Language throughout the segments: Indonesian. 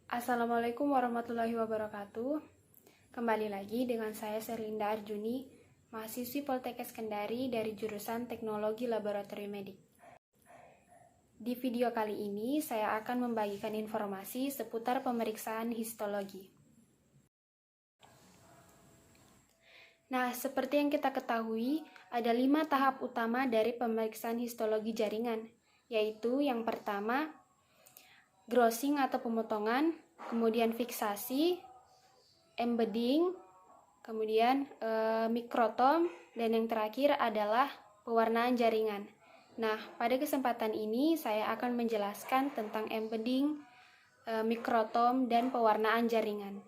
Assalamualaikum warahmatullahi wabarakatuh. Kembali lagi dengan saya Serlinda Arjuni, mahasiswi Poltekkes Kendari dari jurusan Teknologi Laboratorium Medik. Di video kali ini saya akan membagikan informasi seputar pemeriksaan histologi. Nah, seperti yang kita ketahui, ada 5 tahap utama dari pemeriksaan histologi jaringan, yaitu yang pertama, grossing atau pemotongan, kemudian fiksasi, embedding, kemudian mikrotom, dan yang terakhir adalah pewarnaan jaringan. Nah, pada kesempatan ini saya akan menjelaskan tentang embedding, mikrotom, dan pewarnaan jaringan.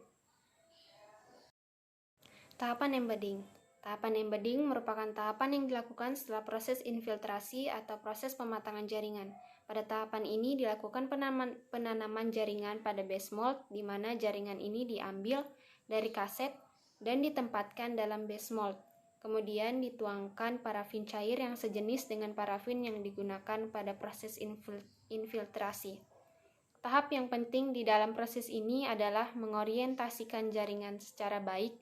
Tahapan embedding. Tahapan embedding merupakan tahapan yang dilakukan setelah proses infiltrasi atau proses pematangan jaringan. Pada tahapan ini dilakukan penanaman jaringan pada base mold, di mana jaringan ini diambil dari kaset dan ditempatkan dalam base mold. Kemudian dituangkan parafin cair yang sejenis dengan parafin yang digunakan pada proses infiltrasi. Tahap yang penting di dalam proses ini adalah mengorientasikan jaringan secara baik,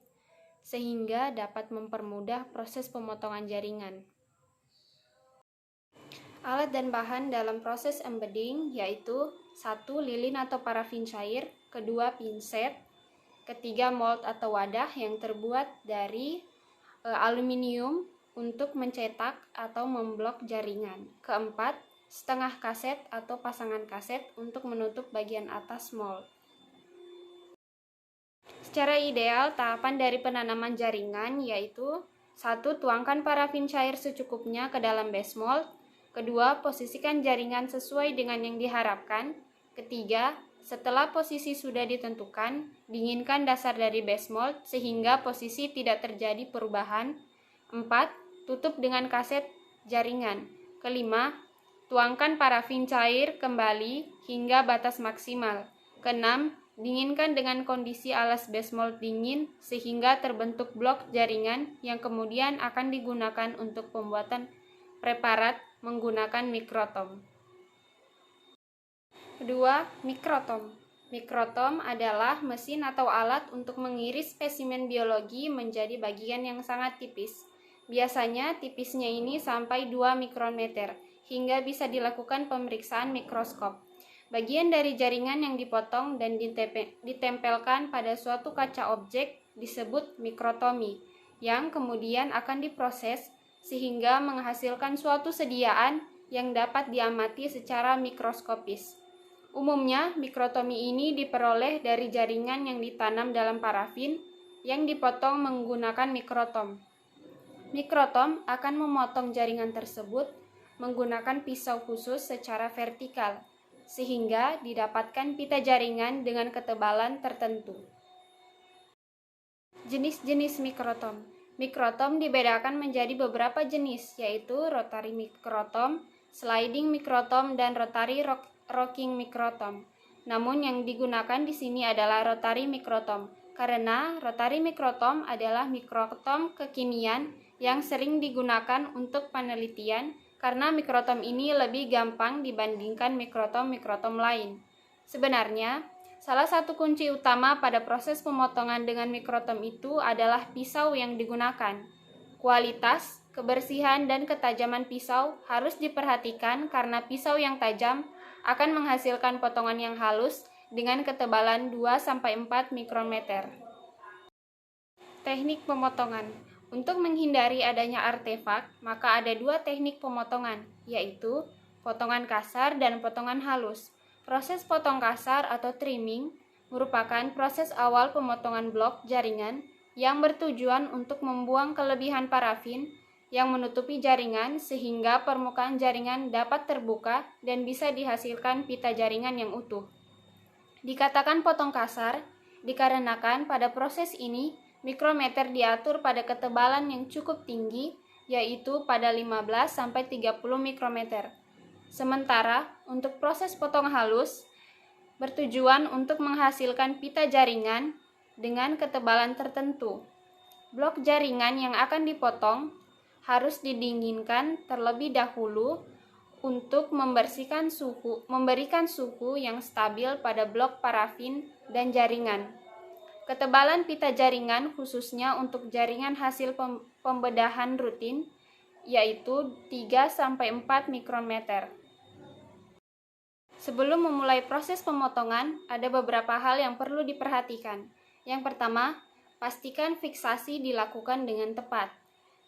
sehingga dapat mempermudah proses pemotongan jaringan. Alat dan bahan dalam proses embedding yaitu 1. Lilin atau parafin cair, 2. Pinset, 3. Mold atau wadah yang terbuat dari aluminium untuk mencetak atau memblok jaringan, 4. Setengah kaset atau pasangan kaset untuk menutup bagian atas mold. Secara ideal, tahapan dari penanaman jaringan yaitu 1. Tuangkan parafin cair secukupnya ke dalam base mold. 2. Posisikan jaringan sesuai dengan yang diharapkan. 3. Setelah posisi sudah ditentukan, dinginkan dasar dari base mold sehingga posisi tidak terjadi perubahan. 4. Tutup dengan kaset jaringan. 5. Tuangkan parafin cair kembali hingga batas maksimal. 6. Dinginkan dengan kondisi alas base mold dingin sehingga terbentuk blok jaringan yang kemudian akan digunakan untuk pembuatan preparat menggunakan mikrotom. 2. Mikrotom. Mikrotom adalah mesin atau alat untuk mengiris spesimen biologi menjadi bagian yang sangat tipis. Biasanya tipisnya ini sampai 2 mikrometer hingga bisa dilakukan pemeriksaan mikroskop. Bagian dari jaringan yang dipotong dan ditempelkan pada suatu kaca objek disebut mikrotomi, yang kemudian akan diproses sehingga menghasilkan suatu sediaan yang dapat diamati secara mikroskopis. Umumnya, mikrotomi ini diperoleh dari jaringan yang ditanam dalam parafin yang dipotong menggunakan mikrotom. Mikrotom akan memotong jaringan tersebut menggunakan pisau khusus secara vertikal, sehingga didapatkan pita jaringan dengan ketebalan tertentu. Jenis-jenis mikrotom. Mikrotom dibedakan menjadi beberapa jenis, yaitu rotary mikrotom, sliding mikrotom, dan rotary rocking mikrotom. Namun yang digunakan di sini adalah rotary mikrotom, karena rotary mikrotom adalah mikrotom kekinian yang sering digunakan untuk penelitian, karena mikrotom ini lebih gampang dibandingkan mikrotom-mikrotom lain. Sebenarnya, salah satu kunci utama pada proses pemotongan dengan mikrotom itu adalah pisau yang digunakan. Kualitas, kebersihan, dan ketajaman pisau harus diperhatikan karena pisau yang tajam akan menghasilkan potongan yang halus dengan ketebalan 2-4 mikrometer. Teknik pemotongan. Untuk menghindari adanya artefak, maka ada 2 teknik pemotongan, yaitu potongan kasar dan potongan halus. Proses potong kasar atau trimming merupakan proses awal pemotongan blok jaringan yang bertujuan untuk membuang kelebihan parafin yang menutupi jaringan sehingga permukaan jaringan dapat terbuka dan bisa dihasilkan pita jaringan yang utuh. Dikatakan potong kasar dikarenakan pada proses ini mikrometer diatur pada ketebalan yang cukup tinggi, yaitu pada 15-30 mikrometer. Sementara untuk proses potong halus bertujuan untuk menghasilkan pita jaringan dengan ketebalan tertentu. Blok jaringan yang akan dipotong harus didinginkan terlebih dahulu untuk memberikan suhu yang stabil pada blok parafin dan jaringan. Ketebalan pita jaringan khususnya untuk jaringan hasil pembedahan rutin yaitu 3-4 mikrometer. Sebelum memulai proses pemotongan, ada beberapa hal yang perlu diperhatikan. Yang pertama, pastikan fiksasi dilakukan dengan tepat.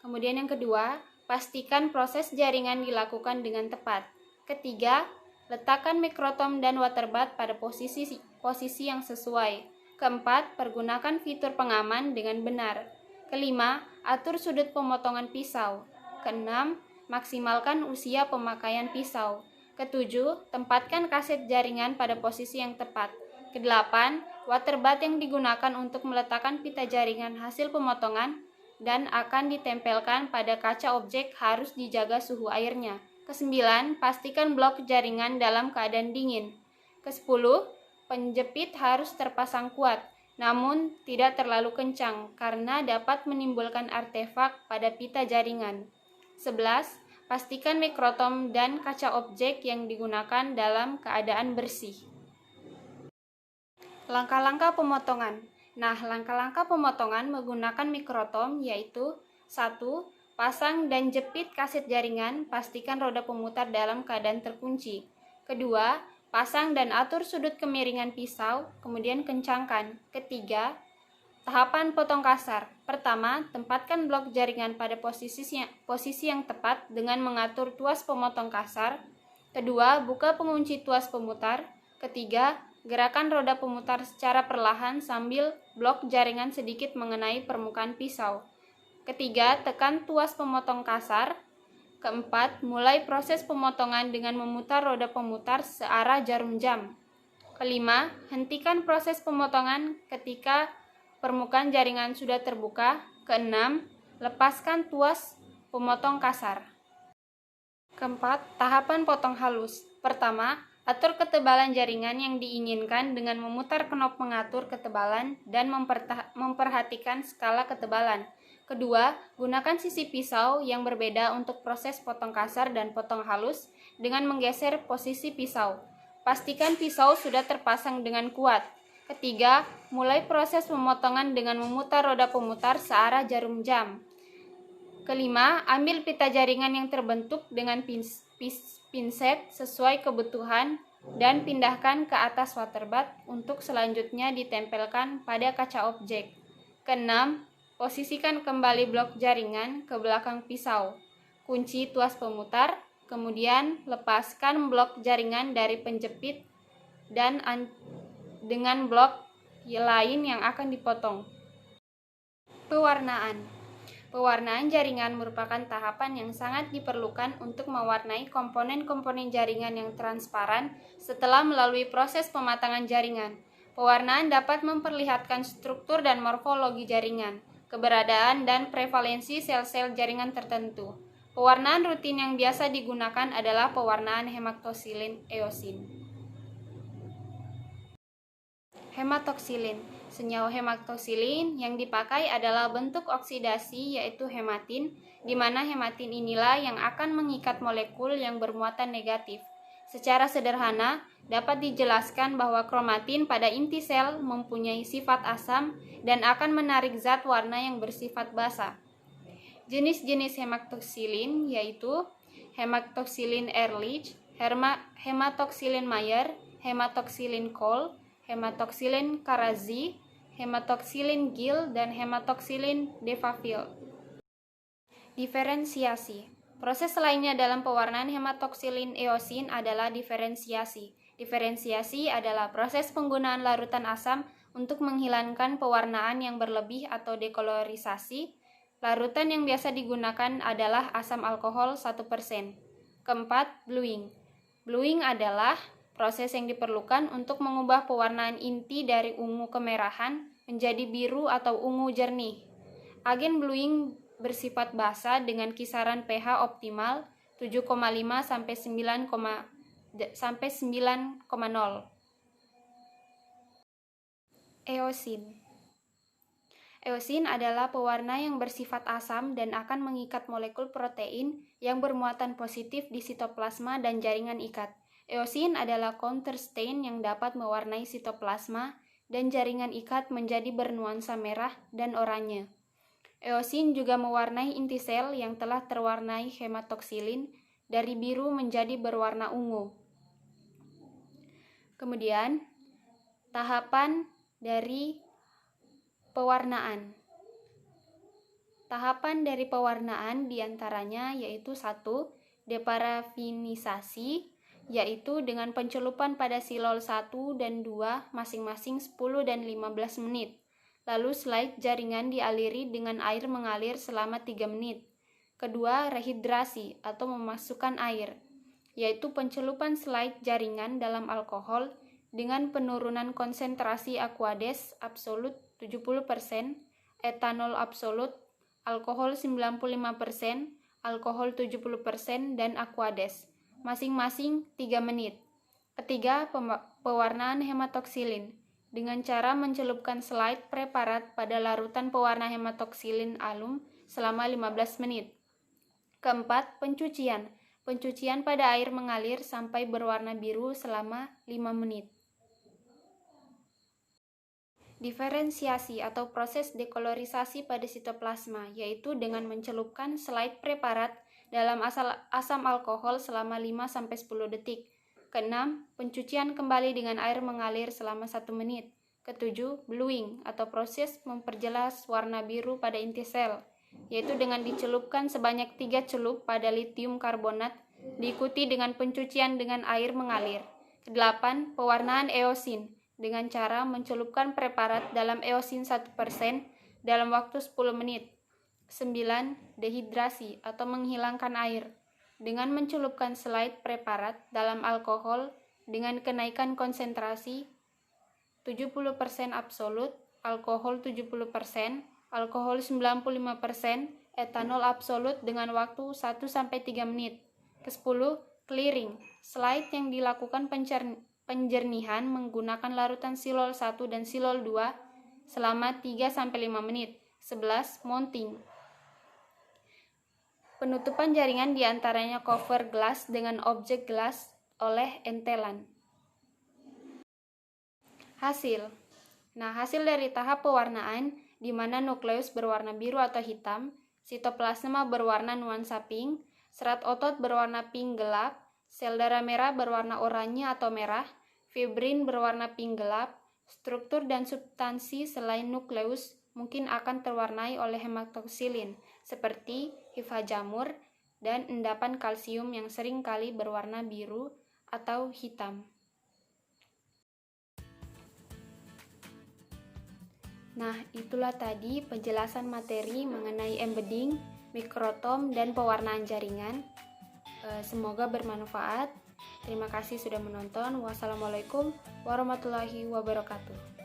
Kemudian yang kedua, pastikan proses jaringan dilakukan dengan tepat. Ketiga, letakkan mikrotom dan waterbath pada posisi yang sesuai. Keempat, pergunakan fitur pengaman dengan benar. Kelima, atur sudut pemotongan pisau. Keenam, maksimalkan usia pemakaian pisau. Ketujuh, tempatkan kaset jaringan pada posisi yang tepat. Kedelapan, waterbath yang digunakan untuk meletakkan pita jaringan hasil pemotongan dan akan ditempelkan pada kaca objek harus dijaga suhu airnya. Kesembilan, pastikan blok jaringan dalam keadaan dingin. Kesepuluh, penjepit harus terpasang kuat, namun tidak terlalu kencang karena dapat menimbulkan artefak pada pita jaringan. 11. Pastikan mikrotom dan kaca objek yang digunakan dalam keadaan bersih. Langkah-langkah pemotongan. Langkah-langkah pemotongan menggunakan mikrotom yaitu 1. Pasang dan jepit kaset jaringan, pastikan roda pemutar dalam keadaan terkunci. Kedua, pasang dan atur sudut kemiringan pisau, kemudian kencangkan. Ketiga, tahapan potong kasar. Pertama, tempatkan blok jaringan pada posisi yang tepat dengan mengatur tuas pemotong kasar. Kedua, buka pengunci tuas pemutar. Ketiga, gerakan roda pemutar secara perlahan sambil blok jaringan sedikit mengenai permukaan pisau. Ketiga, tekan tuas pemotong kasar. Keempat, mulai proses pemotongan dengan memutar roda pemutar searah jarum jam. Kelima, hentikan proses pemotongan ketika permukaan jaringan sudah terbuka. Keenam, lepaskan tuas pemotong kasar. Keempat, tahapan potong halus. Pertama, atur ketebalan jaringan yang diinginkan dengan memutar knop pengatur ketebalan dan memperhatikan skala ketebalan. Kedua, gunakan sisi pisau yang berbeda untuk proses potong kasar dan potong halus dengan menggeser posisi pisau. Pastikan pisau sudah terpasang dengan kuat. Ketiga, mulai proses pemotongan dengan memutar roda pemutar searah jarum jam. Kelima, ambil pita jaringan yang terbentuk dengan pinset sesuai kebutuhan dan pindahkan ke atas waterbath untuk selanjutnya ditempelkan pada kaca objek. Keenam, posisikan kembali blok jaringan ke belakang pisau. Kunci tuas pemutar, kemudian lepaskan blok jaringan dari penjepit dan dengan blok lain yang akan dipotong. Pewarnaan. Pewarnaan jaringan merupakan tahapan yang sangat diperlukan untuk mewarnai komponen-komponen jaringan yang transparan setelah melalui proses pematangan jaringan. Pewarnaan dapat memperlihatkan struktur dan morfologi jaringan, keberadaan dan prevalensi sel-sel jaringan tertentu. Pewarnaan rutin yang biasa digunakan adalah pewarnaan hematoksilin eosin. Hematoksilin. Senyawa hematoksilin yang dipakai adalah bentuk oksidasi yaitu hematin, di mana hematin inilah yang akan mengikat molekul yang bermuatan negatif. Secara sederhana, dapat dijelaskan bahwa kromatin pada inti sel mempunyai sifat asam dan akan menarik zat warna yang bersifat basa. Jenis-jenis hematoksilin yaitu hematoksilin Ehrlich, hematoksilin Mayer, hematoksilin Cole, hematoksilin Karazi, hematoksilin Gill, dan hematoksilin Devaville. Diferensiasi. Proses lainnya dalam pewarnaan hematoksilin eosin adalah diferensiasi. Diferensiasi adalah proses penggunaan larutan asam untuk menghilangkan pewarnaan yang berlebih atau dekolorisasi. Larutan yang biasa digunakan adalah asam alkohol 1%. Keempat, bluing. Bluing adalah proses yang diperlukan untuk mengubah pewarnaan inti dari ungu kemerahan menjadi biru atau ungu jernih. Agen bluing bersifat basa dengan kisaran pH optimal 7,5 sampai 9,0. Eosin. Eosin adalah pewarna yang bersifat asam dan akan mengikat molekul protein yang bermuatan positif di sitoplasma dan jaringan ikat. Eosin adalah counterstain yang dapat mewarnai sitoplasma dan jaringan ikat menjadi bernuansa merah dan oranye. Eosin juga mewarnai inti sel yang telah terwarnai hematoksilin dari biru menjadi berwarna ungu. Kemudian, tahapan dari pewarnaan. Tahapan dari pewarnaan diantaranya yaitu 1. Deparafinisasi, yaitu dengan pencelupan pada silol 1 dan 2 masing-masing 10 dan 15 menit. Lalu slide jaringan dialiri dengan air mengalir selama 3 menit. Kedua, rehidrasi atau memasukkan air, yaitu pencelupan slide jaringan dalam alkohol dengan penurunan konsentrasi Aquades absolut 70%, etanol absolut, alkohol 95%, alkohol 70%, dan Aquades, masing-masing 3 menit. Ketiga, pewarnaan hematoksilin, dengan cara mencelupkan slide preparat pada larutan pewarna hematoksilin alum selama 15 menit. Keempat, pencucian. Pencucian pada air mengalir sampai berwarna biru selama 5 menit. Diferensiasi atau proses dekolorisasi pada sitoplasma, yaitu dengan mencelupkan slide preparat dalam asam alkohol selama 5-10 detik. Keenam, pencucian kembali dengan air mengalir selama 1 menit. Ketujuh, bluing atau proses memperjelas warna biru pada inti sel, yaitu dengan dicelupkan sebanyak 3 celup pada litium karbonat, diikuti dengan pencucian dengan air mengalir. Kedelapan, pewarnaan eosin, dengan cara mencelupkan preparat dalam eosin 1% dalam waktu 10 menit. 9. Dehidrasi atau menghilangkan air, dengan mencelupkan slide preparat dalam alkohol dengan kenaikan konsentrasi 70% absolut, alkohol 70%, alkohol 95%, etanol absolut dengan waktu 1-3 menit. Ke-10. Clearing, slide yang dilakukan penjernihan menggunakan larutan silol 1 dan silol 2 selama 3-5 menit. 11. Mounting, penutupan jaringan diantaranya cover glass dengan objek gelas oleh entelan. Hasil. Hasil dari tahap pewarnaan di mana nukleus berwarna biru atau hitam, sitoplasma berwarna nuansa pink, serat otot berwarna pink gelap, sel darah merah berwarna oranye atau merah, fibrin berwarna pink gelap. Struktur dan substansi selain nukleus mungkin akan terwarnai oleh hematoksilin, seperti hifa jamur dan endapan kalsium yang sering kali berwarna biru atau hitam. Itulah tadi penjelasan materi mengenai embedding, mikrotom, dan pewarnaan jaringan. Semoga bermanfaat. Terima kasih sudah menonton. Wassalamualaikum warahmatullahi wabarakatuh.